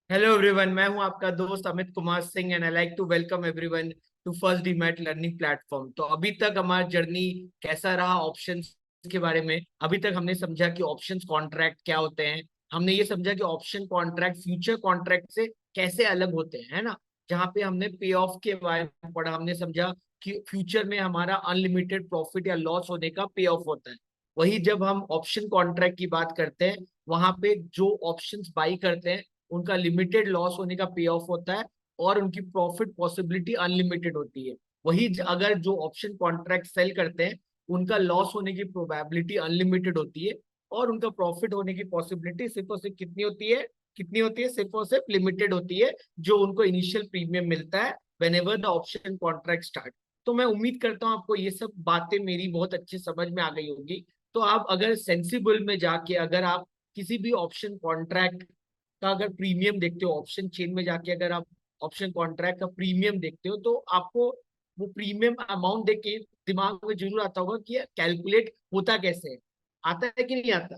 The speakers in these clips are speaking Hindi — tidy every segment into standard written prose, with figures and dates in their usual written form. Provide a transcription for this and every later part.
हेलो एवरीवन, मैं हूं आपका दोस्त Amit Kumar Singh and I like to welcome everyone to first demat learning platform. तो अभी तक हमारा जर्नी कैसा रहा ऑप्शंस के बारे में। अभी तक हमने समझा कि ऑप्शंस कॉन्ट्रैक्ट क्या होते हैं। हमने ये समझा कि ऑप्शन कॉन्ट्रैक्ट फ्यूचर कॉन्ट्रैक्ट से कैसे अलग होते हैं, है ना। जहाँ पे हमने पे ऑफ के बारे में पढ़ा, हमने समझा कि फ्यूचर में हमारा अनलिमिटेड प्रॉफिट या लॉस होने का पे ऑफ होता है। वही जब हम ऑप्शन कॉन्ट्रैक्ट की बात करते हैं, वहां पे जो ऑप्शंस बाई करते हैं उनका लिमिटेड लॉस होने का पे ऑफ होता है और उनकी प्रॉफिट पॉसिबिलिटी अनलिमिटेड होती है। वही अगर जो ऑप्शन कॉन्ट्रैक्ट सेल करते हैं उनका लॉस होने की प्रोबेबिलिटी अनलिमिटेड होती है और उनका प्रॉफिट होने की पॉसिबिलिटी सिर्फ और सिर्फ कितनी होती है, सिर्फ और सिर्फ लिमिटेड होती है, जो उनको इनिशियल प्रीमियम मिलता है when ever the option contract start. तो मैं उम्मीद करता हूँ आपको ये सब बातें मेरी बहुत अच्छी समझ में आ गई होगी। तो आप अगर सेंसिबल में जाके अगर आप किसी भी ऑप्शन कॉन्ट्रैक्ट का अगर प्रीमियम देखते हो, ऑप्शन चेन में जाके अगर आप ऑप्शन कॉन्ट्रैक्ट का प्रीमियम देखते हो, तो आपको वो प्रीमियम अमाउंट देख के दिमाग में जरूर आता होगा कि कैलकुलेट होता कैसे है। आता है कि नहीं आता?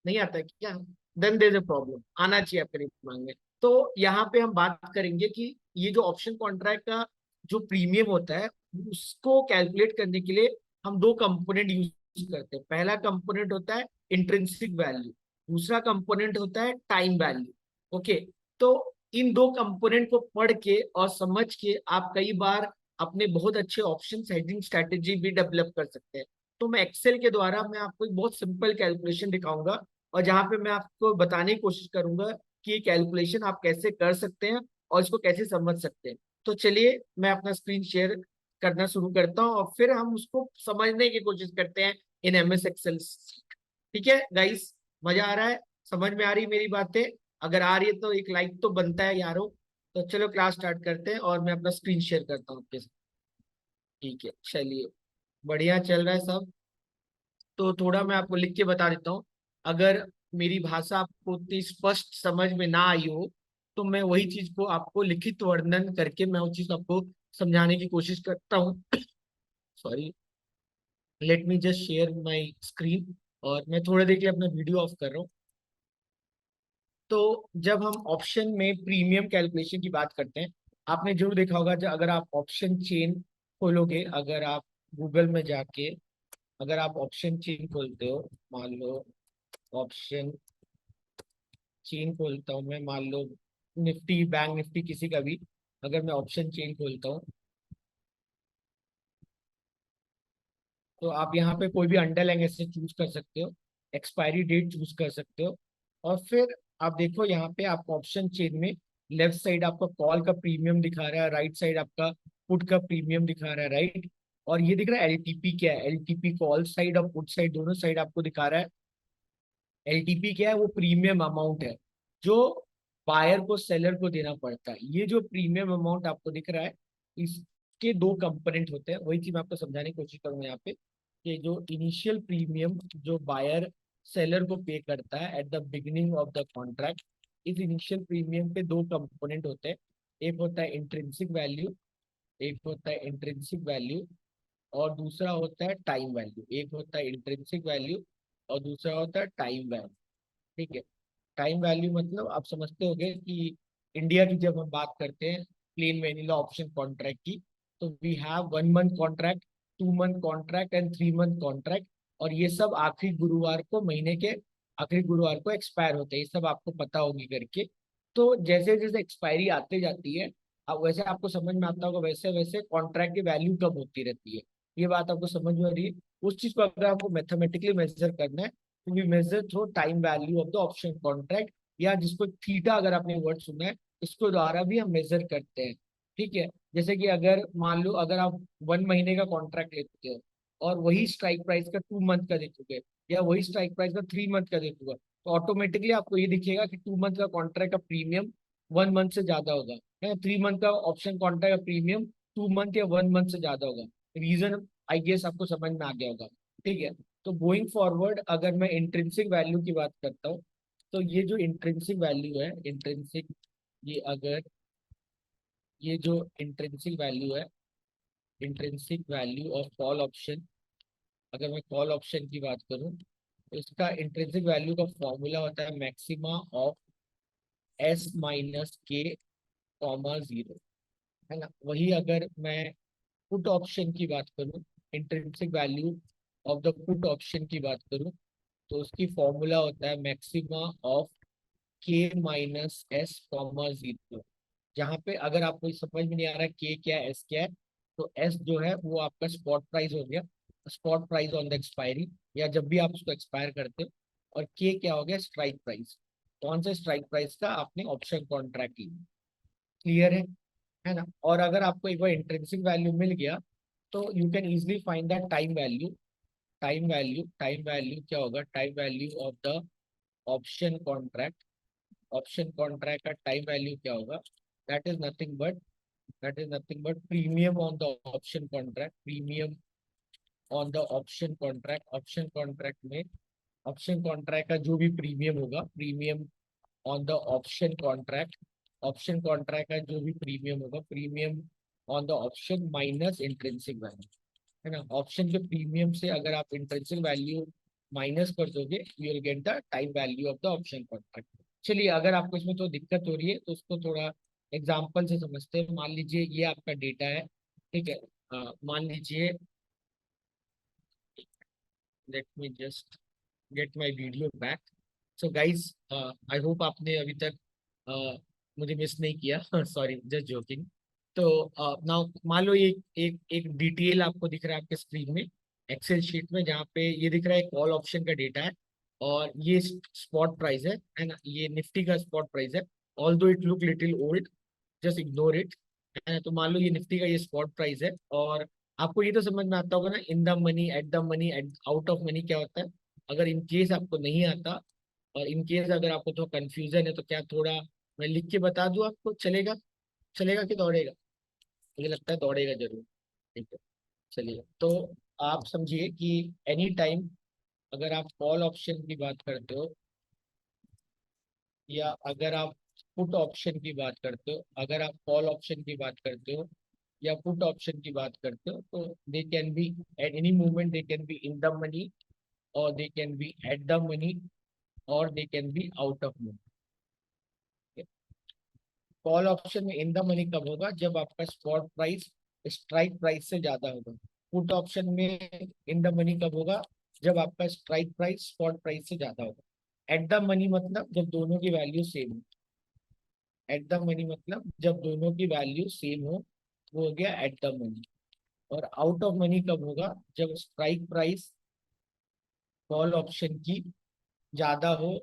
नहीं आता है क्या? Then there is a problem, आना चाहिए आपके दिमाग में। तो यहाँ पे हम बात करेंगे कि ये जो ऑप्शन कॉन्ट्रैक्ट का जो प्रीमियम होता है उसको कैलकुलेट करने के लिए हम दो कंपोनेंट यूज करते हैं। पहला कंपोनेंट होता है इंट्रिंसिक वैल्यू, दूसरा कंपोनेंट होता है टाइम वैल्यू। ओके। तो इन दो कंपोनेंट को पढ़ के और समझ के आप कई बार अपने बहुत अच्छे ऑप्शन हेजिंग स्ट्रेटेजी भी डेवलप कर सकते हैं। तो मैं एक्सेल के द्वारा मैं आपको एक बहुत सिंपल कैलकुलेशन दिखाऊंगा और जहां पे मैं आपको बताने की कोशिश करूंगा कि ये कैलकुलेशन आप कैसे कर सकते हैं और इसको कैसे समझ सकते हैं। तो चलिए मैं अपना स्क्रीन शेयर करना शुरू करता हूँ और फिर हम उसको समझने की कोशिश करते हैं इन एमएस एक्सेल। ठीक है गाइस, मजा आ रहा है? समझ में आ रही मेरी बातें? अगर आ रही है तो एक लाइक तो बनता है यारो। तो चलो क्लास स्टार्ट करते हैं और मैं अपना स्क्रीन शेयर करता हूँ आपके साथ। ठीक है, चलिए, बढ़िया चल रहा है सब। तो थोड़ा मैं आपको लिख के बता देता हूँ। अगर मेरी भाषा आपको उतनी स्पष्ट समझ में ना आई हो तो मैं वही चीज को आपको लिखित वर्णन करके मैं उस चीज को आपको समझाने की कोशिश करता हूँ। Sorry, let me just share my screen. और मैं थोड़ी देर के लिए अपना वीडियो ऑफ कर रहा हूँ। तो जब हम ऑप्शन में प्रीमियम कैलकुलेशन की बात करते हैं, आपने जरूर देखा होगा जब अगर आप ऑप्शन चेन खोलोगे, अगर आप गूगल में जाके अगर आप ऑप्शन चेन खोलते हो, मान लो ऑप्शन चेन खोलता हूँ मैं, मान लो निफ्टी, बैंक निफ्टी, किसी का भी अगर मैं ऑप्शन चेन खोलता हूँ, तो आप यहाँ पे कोई भी अंडरलाइन ऐसे चूज कर सकते हो, एक्सपायरी डेट चूज कर सकते हो। और फिर आप देखो यहाँ पे आपको ऑप्शन चेन में लेफ्ट साइड आपका कॉल का प्रीमियम दिखा रहा है, राइट साइड आपका पुट का प्रीमियम दिखा रहा है, राइट। और ये दिख रहा है एलटीपी क्या है, एलटीपी कॉल साइड और पुट साइड दोनों साइड आपको दिखा रहा है। एलटीपी क्या है? वो प्रीमियम अमाउंट है जो बायर को सेलर को देना पड़ता है। ये जो प्रीमियम अमाउंट आपको दिख रहा है, इसके दो कंपोनेंट होते हैं। वही चीज मैं आपको समझाने की कोशिश करूंगा यहाँ पे कि जो इनिशियल प्रीमियम जो बायर सेलर को पे करता है at the beginning of the contract, इस इनिशियल प्रीमियम पे दो कंपोनेंट होते हैं। एक होता है इंट्रिंसिक वैल्यू, एक होता है इंट्रिंसिक वैल्यू और दूसरा होता है टाइम वैल्यू। एक होता है इंट्रिंसिक वैल्यू और दूसरा होता है टाइम वैल्यू। ठीक है। टाइम वैल्यू मतलब आप समझते होंगे कि इंडिया की जब हम बात करते हैं प्लेन वेनिला ऑप्शन कॉन्ट्रैक्ट की, तो we have 1 month contract, 2 month contract and 3 month contract. और ये सब आखिरी गुरुवार को, महीने के आखिरी गुरुवार को एक्सपायर होते हैं। ये सब आपको पता होगी करके। तो जैसे जैसे एक्सपायरी आते जाती है, अब वैसे आपको समझ में आता होगा, वैसे वैसे कॉन्ट्रैक्ट की वैल्यू कम होती रहती है। ये बात आपको समझ में आ रही है? उस चीज को अगर आपको मैथमेटिकली मेजर करना है to be measured through time value of the option contract, या जिसको थीटा अगर आपने वर्ड सुना है, इसको द्वारा भी हम मेजर करते हैं। ठीक है। जैसे कि अगर मान लो अगर आप 1 महीने का कॉन्ट्रैक्ट लेते हो और वही स्ट्राइक प्राइस का 2 मंथ का देखोगे या वही स्ट्राइक प्राइस का 3 मंथ का देखोगे, तो ऑटोमेटिकली आपको ये दिखेगा कि 2 मंथ का कॉन्ट्रैक्ट का प्रीमियम 1 मंथ से ज्यादा होगा, है 3 मंथ का ऑप्शन कॉन्ट्रैक्ट का प्रीमियम 2 मंथ या 1 मंथ से ज्यादा होगा। रीजन आई गेस आपको समझ में आ गया होगा। ठीक है। तो गोइंग फॉरवर्ड अगर मैं इंट्रिंसिक वैल्यू की बात करता हूँ, तो ये जो इंट्रिंसिक वैल्यू है, इंट्रिंसिक, ये अगर ये जो इंट्रिंसिक वैल्यू है, intrinsic value of call option, अगर मैं कॉल ऑप्शन की बात करूँ तो इसका इंट्रिंसिक वैल्यू का फॉर्मूला होता है मैक्सिमा ऑफ एस माइनस के कॉमा जीरो, है ना। वही अगर मैं पुट ऑप्शन की बात करूं, intrinsic value of the put option की बात करूं, तो उसकी फॉर्मूला होता है मैक्सिमा ऑफ के माइनस एस कॉमा जीरो। जहाँ पे अगर आपको समझ में नहीं आ रहा के क्या है एस क्या है, तो एस जो है वो आपका स्पॉट प्राइस हो गया, spot price on the expiry, या जब भी आप उसको एक्सपायर करते हो। और के क्या हो गया, स्ट्राइक प्राइस, कौन से स्ट्राइक प्राइस का आपने ऑप्शन कॉन्ट्रैक्ट लिया। क्लियर है ना। और अगर आपको एक बार इंट्रिंसिक वैल्यू मिल गया, तो you can easily find the time value. Time value क्या होगा, time value of the option contract. Option contract का टाइम वैल्यू क्या होगा, that is nothing but premium on the option contract, premium on the option contract. Option contract में ऑप्शन कॉन्ट्रैक्ट का जो भी प्रीमियम होगा, premium on the option contract, option contract का जो भी प्रीमियम होगा, premium on the option minus intrinsic value, है ना। ऑप्शन के प्रीमियम से अगर आप इंट्रिंसिक वैल्यू माइनस कर दोगे, you will get the time value of the option contract. चलिए, अगर आपको इसमें तो दिक्कत हो रही है तो उसको थोड़ा एग्जाम्पल से समझते हैं। मान लीजिए ये आपका डेटा है, ठीक है। मान लीजिए, let me just get my video back. So guys, I hope आपने अभी तक मुझे मिस नहीं किया। Sorry, just joking. तो नाउ मान लो एक एक एक डिटेल आपको दिख रहा है आपके स्क्रीन में, एक्सेल शीट में, जहाँ पे ये दिख रहा है कॉल ऑप्शन का डेटा है, और ये स्पॉट प्राइस है ना, ये निफ्टी का स्पॉट प्राइस है। ऑल दो it look little old, just ignore it. तो मान लो ये निफ्टी का ये स्पॉट प्राइस है, और आपको ये तो समझ में आता होगा ना, इन the money, at the money, out of money क्या होता है। अगर इन केस आपको नहीं आता, और इन केस अगर आपको तो कंफ्यूजन है, तो क्या थोड़ा मैं लिख के बता दूं आपको, चलेगा? चलेगा कि दौड़ेगा? मुझे लगता है दौड़ेगा जरूर। ठीक है, चलिए। तो आप समझिए कि एनी टाइम अगर आप कॉल ऑप्शन की बात करते हो, या अगर आप पुट ऑप्शन की बात करते हो, अगर आप कॉल ऑप्शन की बात करते हो या पुट ऑप्शन की बात करते हो, तो they can be at any moment, they can be in the money, और they can be at the money, और they can be out of money. Call option में इन द मनी कब होगा, जब आपका स्पॉट प्राइस स्ट्राइक प्राइस से ज्यादा होगा। पुट ऑप्शन में इन द मनी कब होगा, जब आपका स्ट्राइक प्राइस स्पॉट प्राइस से ज्यादा होगा। एट द मनी मतलब जब दोनों की वैल्यू सेम हो। एट द मनी मतलब जब दोनों की वैल्यू सेम हो, वो हो गया एट द मनी। और आउट ऑफ मनी कब होगा, जब स्ट्राइक प्राइस कॉल ऑप्शन की ज्यादा हो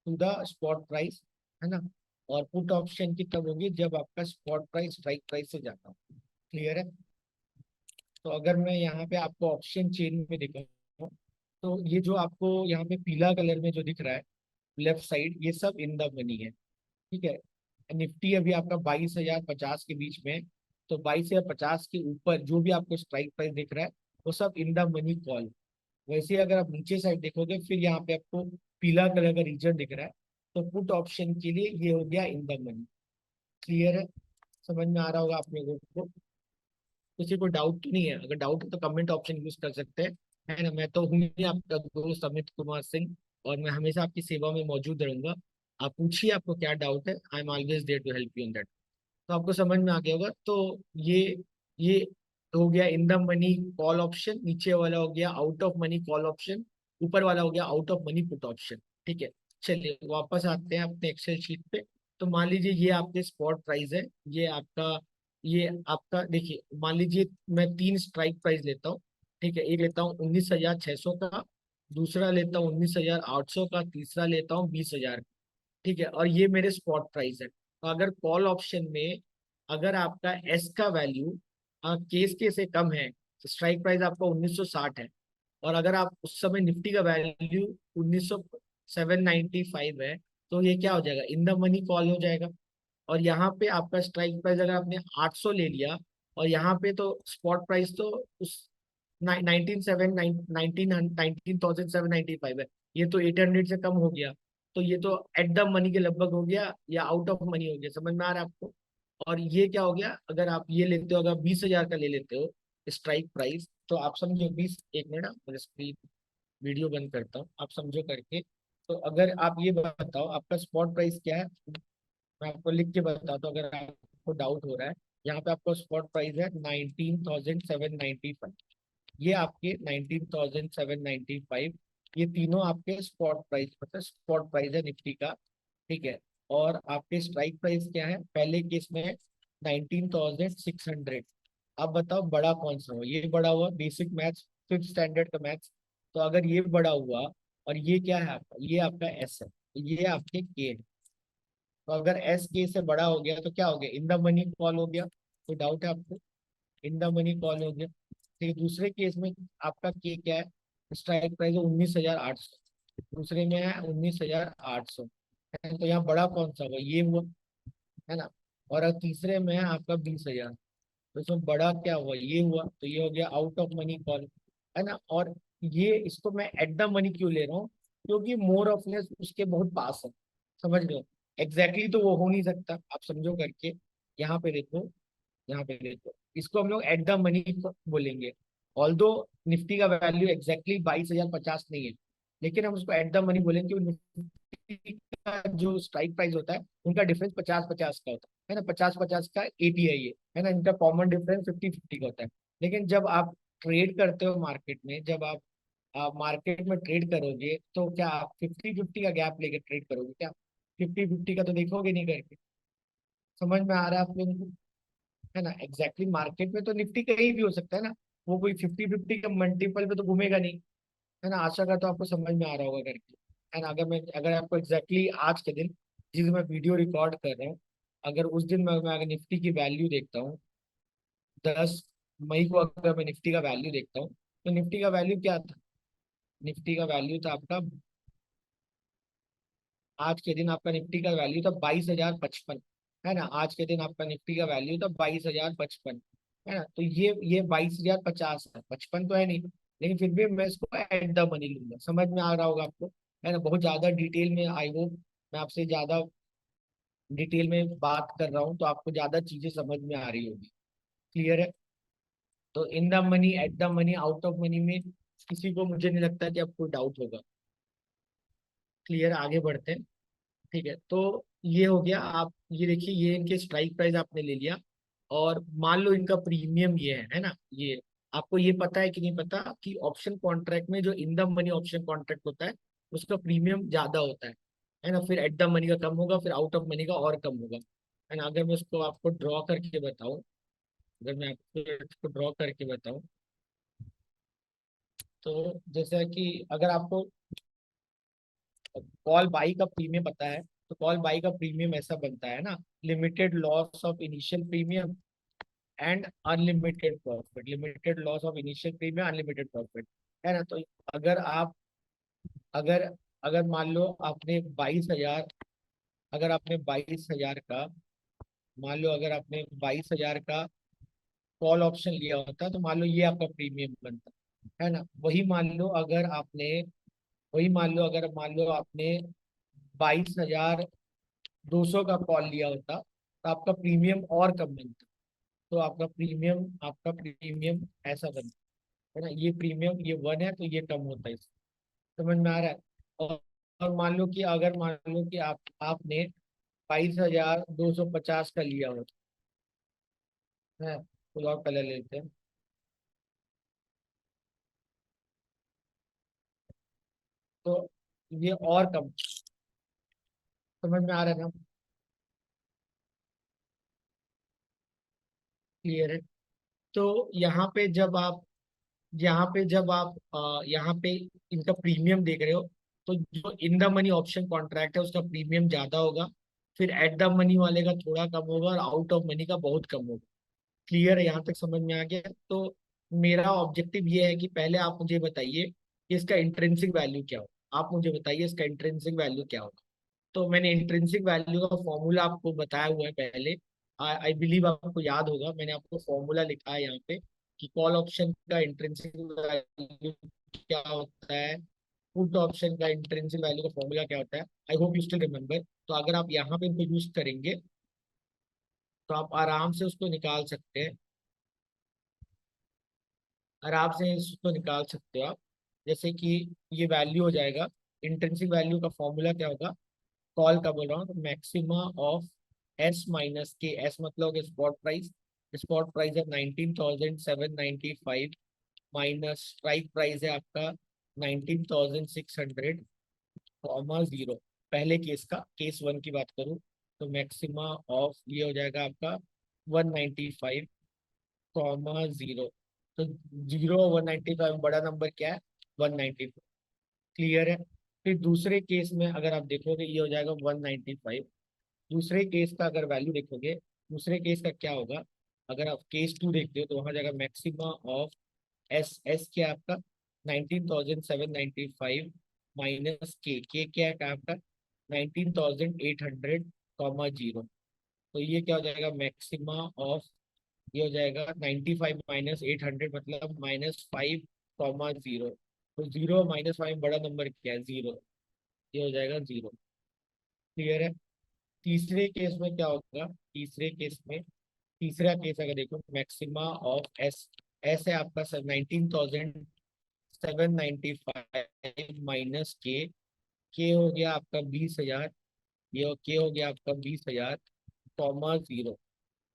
टू द स्पॉट प्राइस, है ना। और पुट ऑप्शन की तब होगी जब आपका स्पॉट प्राइस स्ट्राइक प्राइस से ज्यादा हो। क्लियर है। तो अगर मैं यहाँ पे आपको ऑप्शन चेन में दिखाऊँ, तो ये जो आपको यहाँ पे पीला कलर में जो दिख रहा है लेफ्ट साइड, ये सब इन द मनी है। ठीक है। निफ्टी अभी आपका 22,050 के बीच में है, तो 22,050 के ऊपर जो भी आपको स्ट्राइक प्राइस दिख रहा है, वो सब इन द मनी कॉल। वैसे ही अगर आप नीचे साइड देखोगे, फिर यहाँ पे आपको पीला कलर का रीजन दिख रहा है, तो पुट ऑप्शन के लिए ये हो गया इन द मनी। क्लियर है, समझ में आ रहा होगा आप लोगों को। किसी को डाउट तो नहीं है? अगर डाउट है तो कमेंट ऑप्शन यूज कर सकते हैं, है ना। मैं तो हूँ ही आपका दोस्त अमित कुमार सिंह, और मैं हमेशा आपकी सेवा में मौजूद रहूंगा। आप पूछिए, आपको क्या डाउट है, I am always there to help you in that. तो आपको समझ में आ गया होगा। तो ये हो गया इन द मनी कॉल ऑप्शन, नीचे वाला हो गया out of money call option, ऊपर वाला हो गया out of money put option. ठीक है। चलिए वापस आते हैं अपने एक्सेल शीट पे। तो मान लीजिए ये आपके स्पॉट प्राइस है, ये आपका देखिए, मान लीजिए मैं तीन स्ट्राइक प्राइस लेता हूँ। ठीक है, एक लेता हूँ 19,600 का, दूसरा लेता हूँ 19,800 का, तीसरा लेता हूँ 20,000। ठीक है, और ये मेरे स्पॉट प्राइस है। तो अगर कॉल ऑप्शन में अगर आपका एस का वैल्यू केस के से कम है, स्ट्राइक प्राइस आपका 1960 है, और अगर आप उस समय निफ्टी का वैल्यू 19,795 है, तो ये क्या हो जाएगा, इन द मनी कॉल हो जाएगा। और यहाँ पे आपका स्ट्राइक प्राइस अगर आपने 800 ले लिया, और यहाँ पे तो स्पॉट प्राइस तो उस 19,795 है, ये तो 800 से कम हो गया। तो ये तो एट द मनी के लगभग हो गया, या आउट ऑफ मनी हो गया। समझ में आ रहा है आपको? और ये क्या हो गया, अगर आप ये लेते हो, अगर 20,000 का ले लेते हो स्ट्राइक प्राइस, तो आप समझो 20, एक मिनट मेरे स्क्रीन वीडियो बंद करता हूँ, आप समझो करके। तो अगर आप ये बताओ आपका स्पॉट प्राइस क्या है, मैं आपको लिख के बताता हूँ अगर आपको डाउट हो रहा है। यहाँ पे आपको स्पॉट प्राइस है 19,795। ये आपके 19,795, ये तीनों आपके स्पॉट प्राइस, मतलब स्पॉट प्राइस है निफ्टी का। ठीक है। और आपके स्ट्राइक प्राइस क्या है पहले केस में? 19,600। अब बताओ बड़ा कौन सा हुआ? ये बड़ा हुआ बेसिक मैथ्स, फिफ्थ स्टैंडर्ड का मैथ्स। तो अगर ये बड़ा हुआ और ये क्या है आपका, ये आपका एस है, तो ये आपके के है। तो अगर एस के से बड़ा हो गया तो क्या हो गया? इन द मनी कॉल हो गया। कोई डाउट है आपको? इन द मनी कॉल हो गया। ठीक है। दूसरे केस में आपका के क्या है? स्ट्राइक प्राइस है 19,800। दूसरे में है 19,800। तो यहाँ बड़ा कौन सा हुआ? ये हुआ, है ना। और अब तीसरे में है आपका 20,000। तो इसमें बड़ा क्या हुआ? ये हुआ। तो ये हो गया आउट ऑफ मनी कॉल, है ना। और ये इसको मैं एट द मनी क्यों ले रहा हूँ? क्योंकि मोर ऑफ लेस उसके बहुत पास है। समझ गए? एग्जैक्टली तो वो हो नहीं सकता, आप समझो करके। यहाँ पे देखो, यहाँ पे देखो, इसको हम लोग एट द मनी बोलेंगे। ऑल्दो निफ्टी का वैल्यू एग्जैक्टली 22,050 नहीं है, लेकिन हम उसको एट द मनी बोलेंगे क्योंकि निफ्टी का जो स्ट्राइक प्राइस होता है उनका डिफरेंस 50-50 का होता है ना। 50-50 का एपीआई है ना, इनका कॉमन डिफरेंस 50-50 का होता है। लेकिन जब आप ट्रेड करते हो मार्केट में, जब आप मार्केट में ट्रेड करोगे तो क्या आप 50-50 का गैप लेके ट्रेड करोगे क्या? 50-50 का तो देखोगे नहीं करके। समझ में आ रहा है आप लोगों को? है ना। एग्जैक्टली मार्केट में तो निफ्टी कहीं भी हो सकता है ना, वो कोई 50-50 का मल्टीपल पे तो घूमेगा नहीं। है ना। आशा का तो आपको समझ में आ रहा होगा करके। है ना। अगर आपको एग्जैक्टली आज के दिन जिस दिन मैं वीडियो रिकॉर्ड कर रहा हूँ, अगर उस दिन मैं अगर निफ्टी की वैल्यू देखता हूँ, 10 मई को अगर मैं निफ्टी का वैल्यू देखता हूँ, तो निफ्टी का वैल्यू क्या था? निफ्टी का वैल्यू था आपका, आज के दिन आपका निफ्टी का वैल्यू था 22,055। है ना। आज के दिन आपका निफ्टी का वैल्यू था 22,055। है ना। तो ये 22,050 है, 55 तो है नहीं, लेकिन फिर भी मैं इसको एट द मनी लूंगा। समझ में आ रहा होगा आपको? है ना। बहुत ज्यादा डिटेल में, आई होप मैं आपसे ज्यादा डिटेल में बात कर रहा हूँ तो आपको ज्यादा चीजें समझ में आ रही होगी। क्लियर है? तो इन the money, at the money, out of money में किसी को, मुझे नहीं लगता कि आपको डाउट होगा। क्लियर, आगे बढ़ते हैं। ठीक है। तो ये हो गया। आप ये देखिए, ये इनके स्ट्राइक प्राइस आपने ले लिया। और मान लो इनका प्रीमियम ये है ना। ये आपको ये पता है कि नहीं पता कि ऑप्शन कॉन्ट्रैक्ट में जो इन द मनी ऑप्शन कॉन्ट्रैक्ट होता है उसका प्रीमियम ज्यादा होता है ना। फिर एट द मनी का कम होगा, फिर आउट ऑफ मनी का और कम होगा। है ना। अगर मैं उसको आपको ड्रॉ करके बताऊं, अगर मैं आपको इसको ड्रॉ करके बताऊं, तो जैसा कि अगर आपको कॉल बाई का प्रीमियम पता है, तो कॉल बाई का प्रीमियम ऐसा बनता है ना, limited loss of initial premium and unlimited profit. Limited loss of initial premium, unlimited profit, है ना। तो अगर आप, अगर अगर मान लो आपने 22,000, अगर आपने 22,000 का, मान लो अगर आपने 22,000 का कॉल ऑप्शन लिया होता तो मान लो ये आपका प्रीमियम बनता, है ना। वही मान लो अगर मान लो आपने 22,200 का कॉल लिया होता तो आपका प्रीमियम और कम बनता। तो आपका प्रीमियम ऐसा बनता, है ना। ये प्रीमियम ये 1 है तो ये कम होता है इससे। समझ में आ रहा है? और मान लो कि आपने 22,250 का लिया होता है। तो और कलर लेते हैं। तो ये और कम। समझ में आ रहा है ना? क्लियर है? तो यहाँ पे इनका प्रीमियम देख रहे हो, तो जो इन द मनी ऑप्शन कॉन्ट्रैक्ट है उसका प्रीमियम ज्यादा होगा, फिर एट द मनी वाले का थोड़ा कम होगा, और आउट ऑफ मनी का बहुत कम होगा। क्लियर है? यहाँ तक समझ में आ गया? तो मेरा ऑब्जेक्टिव ये है कि पहले आप मुझे बताइए कि इसका इंट्रिंसिक वैल्यू क्या होगा। आप मुझे बताइए इसका इंट्रिंसिक वैल्यू क्या होगा। तो मैंने इंट्रिंसिक वैल्यू का फॉर्मूला आपको बताया हुआ है पहले। आई बिलीव आपको याद होगा, मैंने आपको फॉर्मूला लिखा है यहाँ पे कि कॉल ऑप्शन का इंट्रिंसिक वैल्यू क्या होता है, पुट ऑप्शन का इंट्रिंसिक वैल्यू का फॉर्मूला क्या होता है। I hope you still remember. तो अगर आप यहाँ पे इनको यूज करेंगे तो आप आराम से उसको निकाल सकते हैं। आराम से इसको निकाल सकते हो आप। जैसे कि ये वैल्यू हो जाएगा, इंट्रिंसिक वैल्यू का फॉर्मूला क्या होगा, कॉल का बोल रहा हूँ, मैक्सिमा ऑफ एस माइनस के, एस मतलब स्पॉट प्राइस, स्पॉट प्राइस है 19,795 माइनस स्ट्राइक प्राइस है आपका 19,600 कॉमा जीरो। पहले केस का, केस वन की बात करूं तो मैक्सिमा ऑफ ये हो जाएगा आपका 195 कॉमा जीरो। तो जीरो 195 बड़ा नंबर क्या है, 195। क्लियर है। फिर दूसरे केस में अगर आप देखोगे ये हो जाएगा 195। दूसरे केस का अगर वैल्यू देखोगे, दूसरे केस का क्या होगा, अगर आप केस टू देखते हो तो वहां जाएगा मैक्सिमा ऑफ एस, एस क्या है आपका 19,795 माइनस के क्या है आपका 19,800 कॉमा जीरो। तो ये क्या हो जाएगा मैक्सिमा ऑफ, ये हो जाएगा 95 माइनस 800 मतलब -5 कॉमा जीरो। तो जीरो माइनस फाइव बड़ा नंबर क्या है, जीरो। ये हो जाएगा जीरो। क्लियर है। तीसरे केस में क्या होगा, तीसरे केस में, तीसरा केस अगर देखो मैक्सिमा ऑफ एस, एस है आपका 19,795 माइनस के हो गया आपका 20,000, ये के हो गया आपका 20,000 कॉमा जीरो।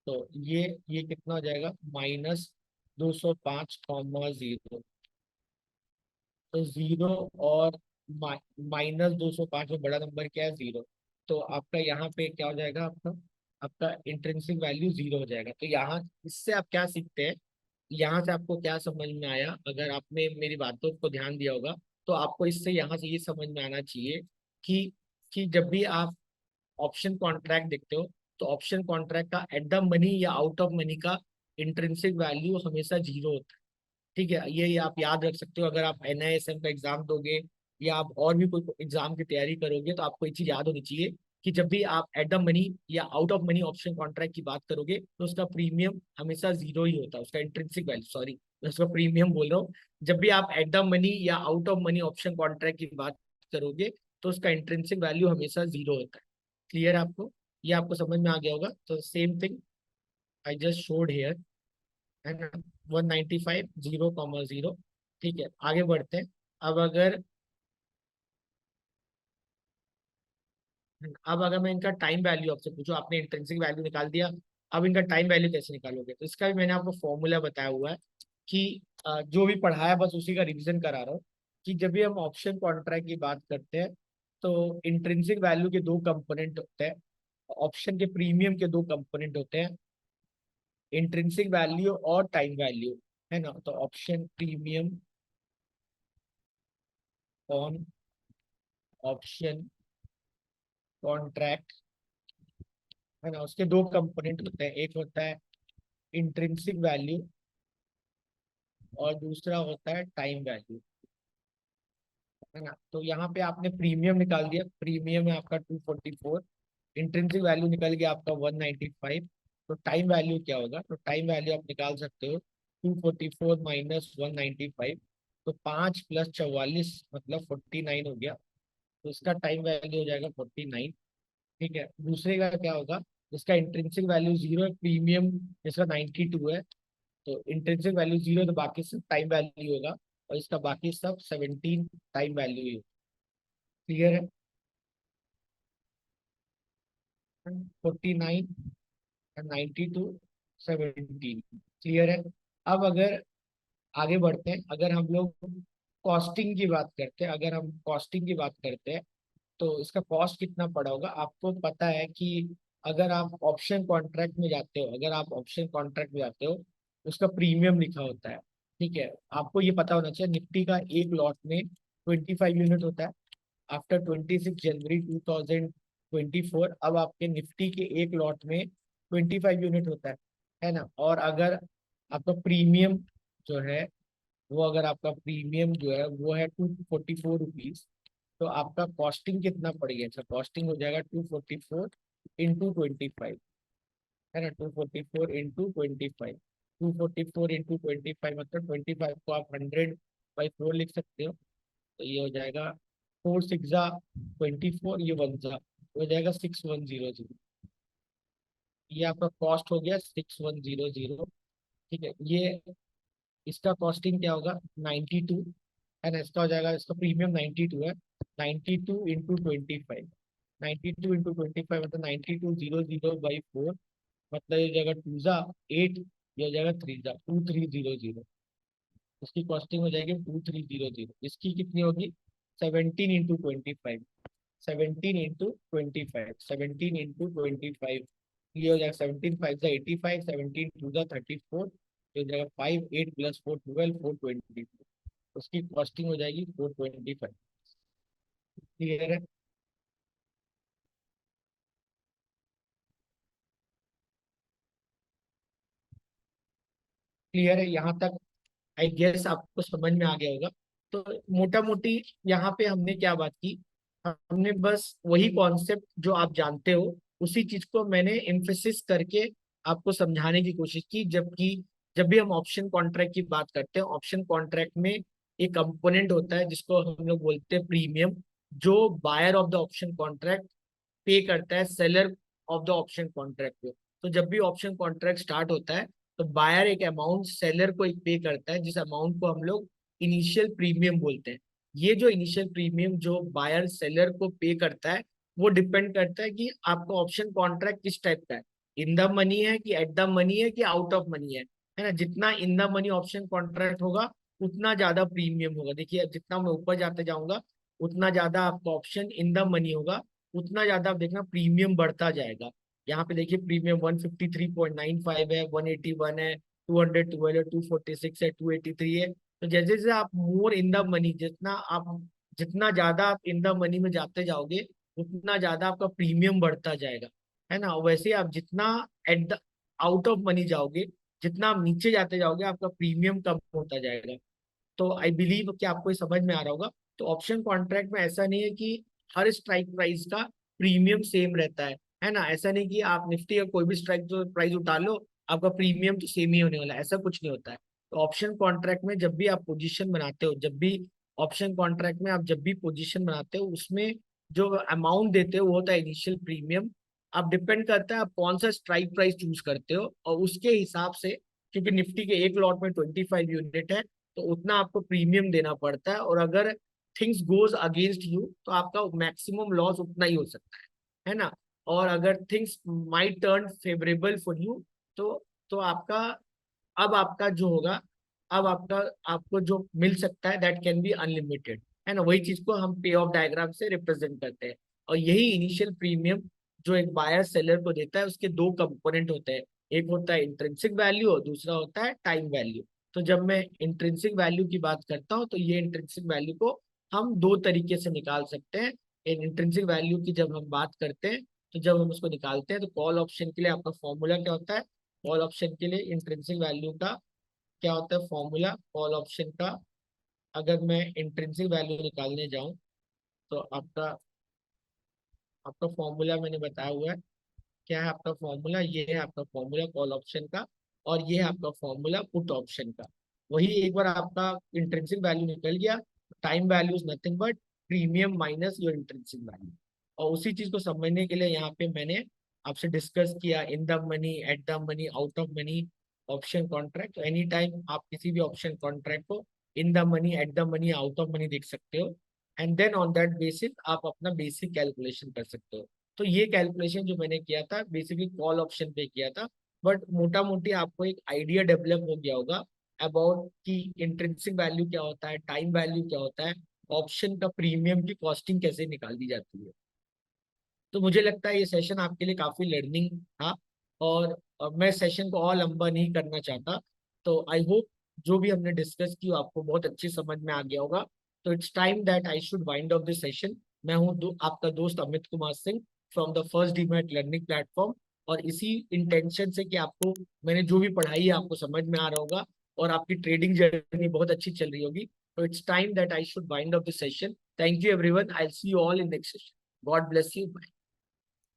तो ये कितना हो जाएगा -205 कॉमा जीरो। तो जीरो और -205 में बड़ा नंबर क्या है, जीरो। तो आपका यहाँ पे क्या हो जाएगा, आपका आपका इंट्रिंसिक वैल्यू जीरो हो जाएगा। तो यहाँ इससे आप क्या सीखते हैं, यहाँ से आपको क्या समझ में आया, अगर आपने मेरी बातों को ध्यान दिया होगा तो आपको इससे यहाँ से ये समझ में आना चाहिए कि जब भी आप ऑप्शन कॉन्ट्रैक्ट देखते हो तो ऑप्शन कॉन्ट्रैक्ट का एट द मनी या आउट ऑफ मनी का इंट्रिंसिक वैल्यू हमेशा जीरो होता है। ठीक है, ये आप याद रख सकते हो। अगर आप NISM का एग्जाम दोगे या आप और भी कोई एग्जाम की तैयारी करोगे तो आपको एक चीज याद होनी चाहिए कि जब भी आप एट द मनी या out of money option contract की बात करोगे तो उसका प्रीमियम हमेशा जीरो ही होता है, उसका इंट्रिंसिक वैल्यू, सॉरी मैं उसका प्रीमियम बोल रहा हूँ। जब भी आप एट द मनी या out of money option contract की बात करोगे तो उसका इंट्रिंसिक वैल्यू हमेशा जीरो होता है। क्लियर आपको, ये आपको समझ में आ गया होगा। तो same thing I just showed here, है ना, 195 0,0। ठीक है, आगे बढ़ते हैं। अब अगर अब अगर मैं इनका टाइम वैल्यू आपसे पूछूं, आपने इंट्रिंसिक वैल्यू निकाल दिया, अब इनका टाइम वैल्यू कैसे निकालोगे, तो इसका भी मैंने आपको फॉर्मूला बताया हुआ है कि जो भी पढ़ाया बस उसी का रिवीजन करा रहा हूँ कि जब भी हम ऑप्शन कॉन्ट्रैक्ट की बात करते हैं तो इंट्रिंसिक वैल्यू के दो कंपोनेंट होते हैं, ऑप्शन के प्रीमियम के दो कंपोनेंट होते हैं, इंट्रिंसिक वैल्यू और टाइम वैल्यू, है ना। तो option premium on option contract, है ना, उसके दो कंपोनेंट होते हैं, एक होता है इंट्रिंसिक वैल्यू और दूसरा होता है टाइम वैल्यू, है ना। तो यहाँ पे आपने प्रीमियम निकाल दिया, प्रीमियम है आपका 244, इंट्रिंसिक वैल्यू निकल गया आपका 195। तो टाइम वैल्यू क्या होगा, तो टाइम वैल्यू आप निकाल सकते हो 244 माइनस 195। तो 5 + 44 मतलब 49 हो गया। तो इसका टाइम वैल्यू हो जाएगा 49। ठीक है, दूसरे का क्या होगा, इसका इंट्रिंसिक वैल्यू जीरो है, प्रीमियम इसका 92 है। तो इंट्रिंसिक वैल्यू जीरो, तो बाकी सब टाइम वैल्यू होगा और इसका बाकी सब 17 टाइम वैल्यू ही। क्लियर है। 49, 92, 17। क्लियर है। अब अगर आगे बढ़ते हैं, अगर हम लोग कॉस्टिंग की बात करते हैं, अगर हम कॉस्टिंग की बात करते हैं तो इसका कॉस्ट कितना पड़ा होगा, आपको पता है कि अगर आप ऑप्शन कॉन्ट्रैक्ट में जाते हो, अगर आप ऑप्शन कॉन्ट्रैक्ट में जाते हो उसका प्रीमियम लिखा होता है। ठीक है, आपको ये पता होना चाहिए निफ्टी का एक लॉट में 25 यूनिट होता है। आफ्टर 26 जनवरी 2024 अब आपके निफ्टी के एक लॉट में 25 यूनिट होता है ना। और अगर आपका प्रीमियम जो है वो, अगर आपका प्रीमियम जो है वो है 244 रुपीज, तो आपका कॉस्टिंग कितना पड़ेगा, अच्छा कॉस्टिंग हो जाएगा 244 इंटू 25, है ना, 244 इंटू 25, 244 इंटू 25 मतलब 25 को आप 100/4 लिख सकते हो। तो ये हो जाएगा 4 6 जा 24, ये 1 जा हो जाएगा 6100। ये आपका कॉस्ट हो गया 6100। ठीक है, ये इसका कॉस्टिंग क्या होगा 92, है ना, इसका हो जाएगा, इसका प्रीमियम 92 है, 92 इंटू 25, 92 इंटू 25 मतलब 9200/4, मतलब ये जगह 2 जा 8, ये जगह 3 जा 2300। इसकी कॉस्टिंग हो जाएगी 2300। इसकी कितनी होगी? 17 इंटू 25, 17 इंटू 25, 17 इंटू 25, ये हो जाएगा 17 5 जा 85, 17 2 जा 34, ये हो जाएगा 5 8 प्लस 4 12 424। उसकी कॉस्टिंग हो जाएगी 425। क्लियर है? क्लियर है यहाँ तक? आई गेस आपको समझ में आ गया होगा। तो मोटा मोटी यहाँ पे हमने क्या बात की, हमने बस वही कॉन्सेप्ट जो आप जानते हो उसी चीज को मैंने एम्फेसिस करके आपको समझाने की कोशिश की। जबकि जब भी हम ऑप्शन कॉन्ट्रैक्ट की बात करते हैं, ऑप्शन कॉन्ट्रैक्ट में एक कंपोनेंट होता है जिसको हम लोग बोलते हैं प्रीमियम, जो buyer of the option contract pay करता है seller of the option contract को। तो जब भी ऑप्शन कॉन्ट्रैक्ट स्टार्ट होता है तो बायर एक अमाउंट सेलर को एक पे करता है, जिस अमाउंट को हम लोग इनिशियल प्रीमियम बोलते हैं। ये जो इनिशियल प्रीमियम जो बायर सेलर को पे करता है, वो डिपेंड करता है कि आपका ऑप्शन कॉन्ट्रैक्ट किस टाइप का है, इन द मनी है कि एट द मनी है कि आउट ऑफ मनी है ना। जितना इन द मनी ऑप्शन कॉन्ट्रैक्ट होगा उतना ज्यादा प्रीमियम होगा। देखिए जितना मैं ऊपर जाते जाऊंगा उतना ज्यादा आपका ऑप्शन इन द मनी होगा, उतना ज्यादा आप देखना प्रीमियम बढ़ता जाएगा। यहाँ पे देखिए प्रीमियम 153.95 है, 181 है, 212 है, 246 है, 283 है। तो जैसे जैसे आप मोर इन द मनी, जितना ज्यादा आप इन द मनी में जाते जाओगे उतना ज्यादा आपका प्रीमियम बढ़ता जाएगा, है ना। वैसे आप जितना at the out of money जाओगे, जितना आप नीचे जाते जाओगे आपका प्रीमियम कम होता जाएगा। तो आई बिलीव कि आपको ये समझ में आ रहा होगा। तो ऑप्शन कॉन्ट्रैक्ट में ऐसा नहीं है कि हर स्ट्राइक प्राइस का प्रीमियम सेम रहता है ना। ऐसा नहीं कि आप निफ्टी का कोई भी स्ट्राइक जो प्राइस उठा लो आपका प्रीमियम तो सेम ही होने वाला है, ऐसा कुछ नहीं होता है। तो ऑप्शन कॉन्ट्रैक्ट में जब भी आप पोजीशन बनाते हो, जब भी ऑप्शन कॉन्ट्रैक्ट में आप जब भी पोजीशन बनाते हो, उसमें जो अमाउंट देते हो वो होता है इनिशियल प्रीमियम। आप डिपेंड करता है आप कौन सा स्ट्राइक प्राइस चूज करते हो और उसके हिसाब से, क्योंकि निफ्टी के एक लॉट में 25 यूनिट है तो उतना आपको प्रीमियम देना पड़ता है। और अगर थिंग्स गोज अगेंस्ट यू तो आपका मैक्सिमम लॉस उतना ही हो सकता है ना। और अगर things might turn favourable for you तो आपका अब आपका जो होगा, अब आपका आपको जो मिल सकता है दैट कैन बी अनलिमिटेड, है ना। वही चीज को हम पे ऑफ डायग्राम से रिप्रेजेंट करते हैं। और यही इनिशियल प्रीमियम जो एक बायर सेलर को देता है, उसके दो कंपोनेंट होते हैं। एक होता है इंट्रिंसिक वैल्यू और दूसरा होता है टाइम वैल्यू। तो जब मैं इंट्रिंसिक वैल्यू की बात करता हूँ तो ये इंट्रिंसिक वैल्यू को हम दो तरीके से निकाल सकते हैं। इंट्रिंसिक वैल्यू की जब हम बात करते हैं तो जब हम उसको निकालते हैं तो कॉल ऑप्शन के लिए आपका फॉर्मूला क्या होता है? कॉल ऑप्शन के लिए इंट्रिंसिक वैल्यू का क्या होता है फॉर्मूला? कॉल ऑप्शन का अगर मैं इंट्रिंसिक वैल्यू निकालने जाऊं तो आपका आपका फॉर्मूला मैंने बताया हुआ है। क्या है आपका फॉर्मूला? ये है आपका फॉर्मूला कॉल ऑप्शन का, और ये है आपका फॉर्मूला पुट ऑप्शन का। वही एक बार आपका इंट्रिंसिक वैल्यू निकल गया, time value is nothing but premium minus your intrinsic value. और उसी चीज को समझने के लिए यहाँ पे मैंने आपसे डिस्कस किया in the money, at the money, out of money, option contract. Any time आप किसी भी ऑप्शन कॉन्ट्रैक्ट को in the money, at the money, out of money देख सकते हो। And then on that basis आप अपना बेसिक कैलकुलेशन कर सकते हो। तो ये कैलकुलेशन जो मैंने किया था बेसिकली कॉल ऑप्शन पे किया था। बट मोटा मोटी आपको एक आइडिया डेवलप हो गया होगा अबाउट कि इंट्रिंसिक वैल्यू क्या होता है, टाइम वैल्यू क्या होता है, ऑप्शन का प्रीमियम की कॉस्टिंग कैसे निकाली जाती है। तो मुझे लगता है ये सेशन आपके लिए काफी लर्निंग था। और मैं सेशन को और लंबा नहीं करना चाहता। तो आई होप जो भी हमने डिस्कस की वो आपको बहुत अच्छी समझ में आ गया होगा। तो it's time that I should wind up this session. मैं हूँ आपका दोस्त Amit Kumar Singh from the first demat learning platform. और इसी इंटेंशन से कि आपको मैंने जो भी पढ़ाई है आपको समझ में आ रहा होगा और आपकी ट्रेडिंग जर्नी बहुत अच्छी चल रही होगी। तो it's time that I should wind up this session. Thank you everyone, I see you all in next session. God bless you.